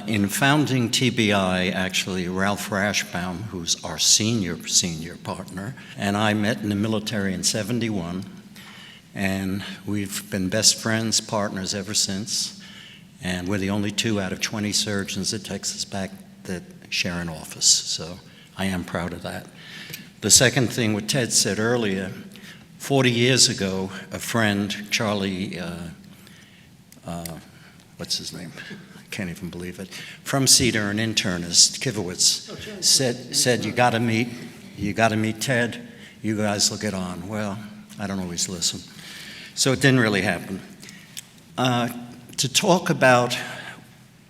In founding TBI, actually, Ralph Rashbaum, who's our senior partner, and I met in the military in '71, and we've been best friends, partners ever since, and we're the only 2 out of 20 surgeons at Texas Back that share an office, so I am proud of that. The second thing what Ted said earlier, 40 years ago, a friend, Charlie, what's his name? I can't even believe it. From Cedar, an internist, Kivowitz, said you got to meet Ted. You guys will get on. Well, I don't always listen, so it didn't really happen. To talk about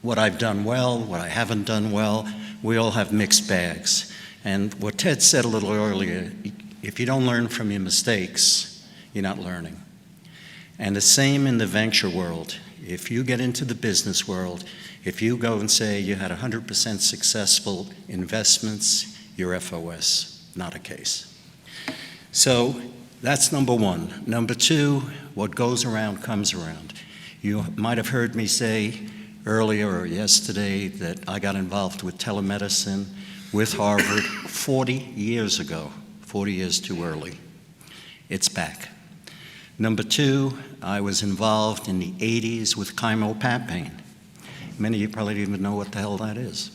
what I've done well, what I haven't done well, we all have mixed bags. And what Ted said a little earlier, if you don't learn from your mistakes, you're not learning. And the same in the venture world. If you get into the business world, if you go and say you had 100% successful investments, you're FOS, not a case. So that's number one. Number two, what goes around comes around. You might have heard me say earlier or yesterday that I got involved with telemedicine with Harvard 40 years ago, 40 years too early. It's back. Number two, I was involved in the 80s with chymopap pain. Many of you probably don't even know what the hell that is,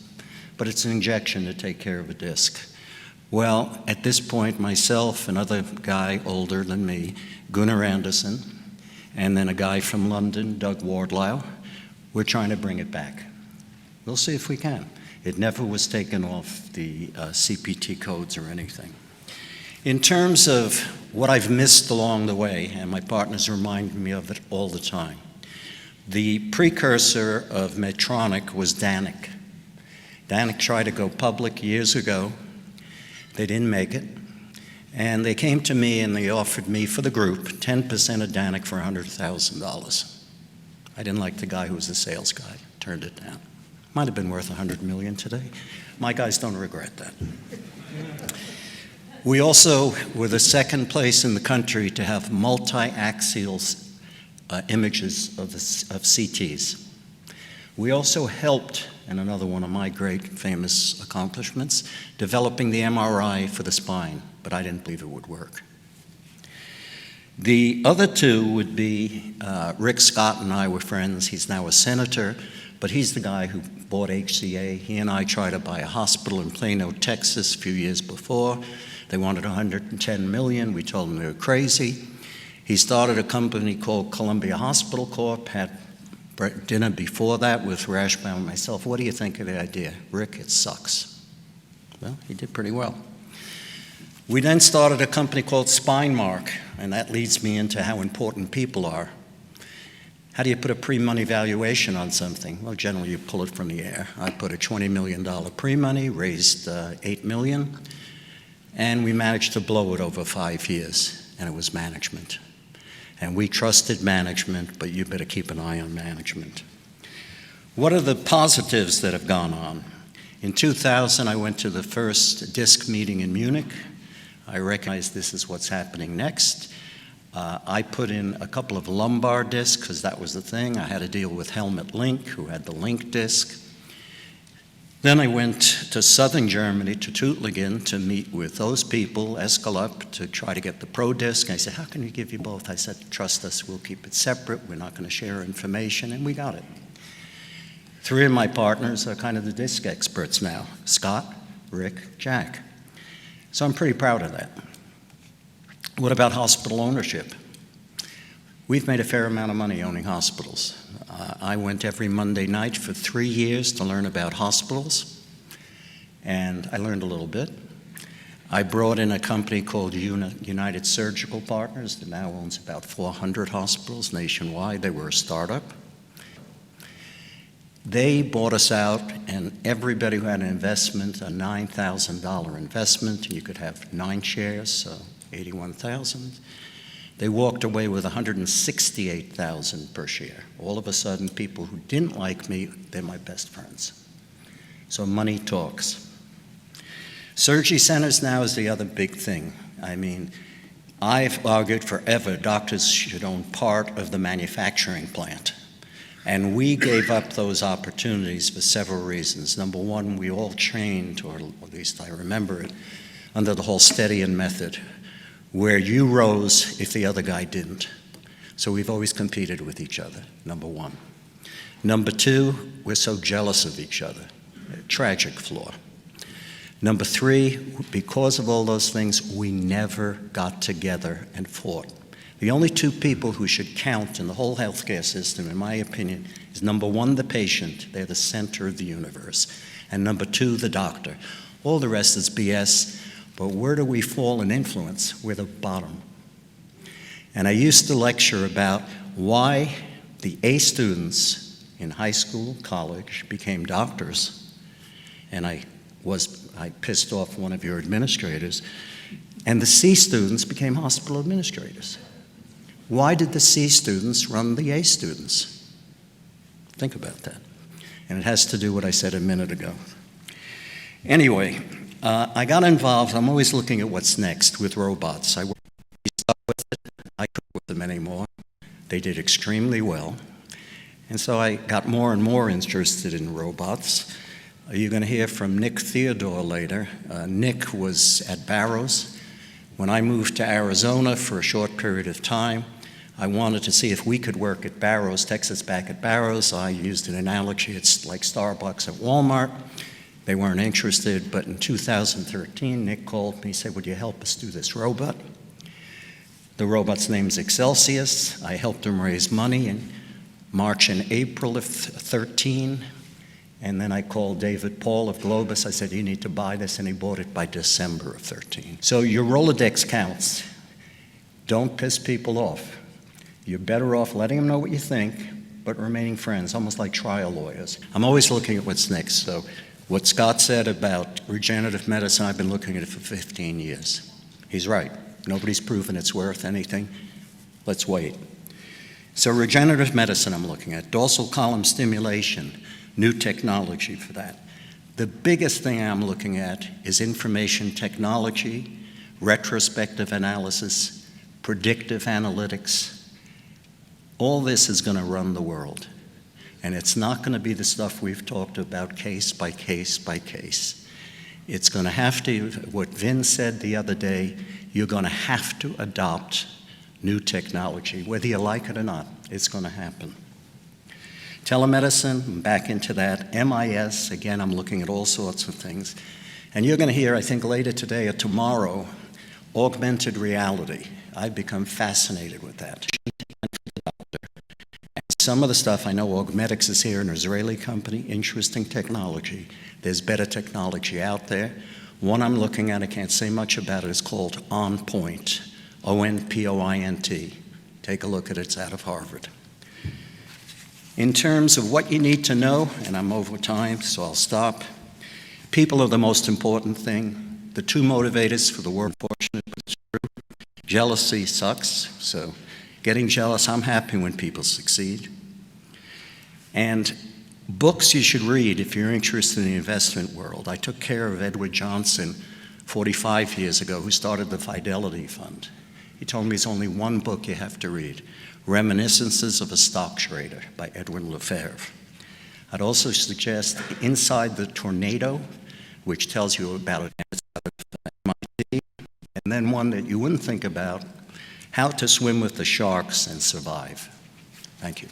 but it's an injection to take care of a disc. Well, at this point, myself, another guy older than me, Gunnar Anderson, and then a guy from London, Doug Wardlow, we're trying to bring it back. We'll see if we can. It never was taken off the CPT codes or anything. In terms of what I've missed along the way, and my partners remind me of it all the time, the precursor of Medtronic was Danek. Danek tried to go public years ago. They didn't make it. And they came to me and they offered me, for the group, 10% of Danek for $100,000. I didn't like the guy who was the sales guy, turned it down. Might have been worth $100 million today. My guys don't regret that. We also were the second place in the country to have multiaxial images of CTs. We also helped, and another one of my great famous accomplishments, developing the MRI for the spine, but I didn't believe it would work. The other two would be Rick Scott and I were friends. He's now a senator, but he's the guy who bought HCA. He and I tried to buy a hospital in Plano, Texas a few years before. They wanted $110 million. We told them they were crazy. He started a company called Columbia Hospital Corp., had dinner before that with Rashbaum and myself. What do you think of the idea? Rick, it sucks. Well, he did pretty well. We then started a company called Spinemark, and that leads me into how important people are. How do you put a pre-money valuation on something? Well, generally you pull it from the air. I put a $20 million pre-money, raised $8 million, and we managed to blow it over 5 years, and it was management. And we trusted management, but you better keep an eye on management. What are the positives that have gone on? In 2000, I went to the first DISC meeting in Munich. I recognized this is what's happening next. I put in a couple of lumbar discs because that was the thing. I had to deal with Helmut Link, who had the Link disc. Then I went to southern Germany, to Tuttlingen, to meet with those people, Escalop, to try to get the Pro disc. And I said, how can we give you both? I said, trust us, we'll keep it separate. We're not going to share information, and we got it. 3 of my partners are kind of the disc experts now, Scott, Rick, Jack. So I'm pretty proud of that. What about hospital ownership? We've made a fair amount of money owning hospitals. I went every Monday night for 3 years to learn about hospitals, and I learned a little bit. I brought in a company called United Surgical Partners that now owns about 400 hospitals nationwide. They were a startup. They bought us out, and everybody who had an investment, a $9,000 investment, and you could have 9 shares, so 81,000. They walked away with $168,000 per share. All of a sudden, people who didn't like me, they're my best friends. So money talks. Surgery centers now is the other big thing. I mean, I've argued forever doctors should own part of the manufacturing plant. And we gave up those opportunities for several reasons. Number one, we all trained, or at least I remember it, under the Holstedian method, where you rose if the other guy didn't. So we've always competed with each other, number one. Number two, we're so jealous of each other. A tragic flaw. Number three, because of all those things, we never got together and fought. The only two people who should count in the whole healthcare system, in my opinion, is number one, the patient. They're the center of the universe. And number two, the doctor. All the rest is BS, but where do we fall in influence? We're the bottom. And I used to lecture about why the A students in high school, college, became doctors. And I pissed off one of your administrators. And the C students became hospital administrators. Why did the C students run the A students? Think about that. And it has to do with what I said a minute ago. Anyway, I got involved. I'm always looking at what's next with robots. I worked with it. I couldn't with them anymore. They did extremely well. And so I got more and more interested in robots. You're going to hear from Nick Theodore later. Nick was at Barrows. When I moved to Arizona for a short period of time, I wanted to see if we could work at Barrows, Texas back at Barrows. I used an analogy, it's like Starbucks at Walmart. They weren't interested, but in 2013, Nick called me, he said, would you help us do this robot? The robot's name's Excelsius. I helped him raise money in March and April of 13. And then I called David Paul of Globus. I said, you need to buy this, and he bought it by December of 13. So your Rolodex counts. Don't piss people off. You're better off letting them know what you think, but remaining friends, almost like trial lawyers. I'm always looking at what's next. So what Scott said about regenerative medicine, I've been looking at it for 15 years. He's right. Nobody's proven it's worth anything. Let's wait. So regenerative medicine I'm looking at. Dorsal column stimulation, new technology for that. The biggest thing I'm looking at is information technology, retrospective analysis, predictive analytics. All this is going to run the world. And it's not going to be the stuff we've talked about case by case by case. It's going to have to, what Vin said the other day, you're going to have to adopt new technology. Whether you like it or not, it's going to happen. Telemedicine, I'm back into that. MIS, again, I'm looking at all sorts of things. And you're going to hear, I think later today or tomorrow, augmented reality. I've become fascinated with that. Some of the stuff, I know Augmetics is here, an Israeli company, interesting technology. There's better technology out there. One I'm looking at, I can't say much about it, is called OnPoint, O-N-P-O-I-N-T. Take a look at it, it's out of Harvard. In terms of what you need to know, and I'm over time, so I'll stop. People are the most important thing. The two motivators for the word fortunate, but it's true. Jealousy sucks, so getting jealous, I'm happy when people succeed. And books you should read if you're interested in the investment world. I took care of Edward Johnson 45 years ago, who started the Fidelity Fund. He told me there's only one book you have to read, Reminiscences of a Stock Trader by Edwin Lefebvre. I'd also suggest Inside the Tornado, which tells you about it outside of MIT, and then one that you wouldn't think about, How to Swim with the Sharks and Survive. Thank you.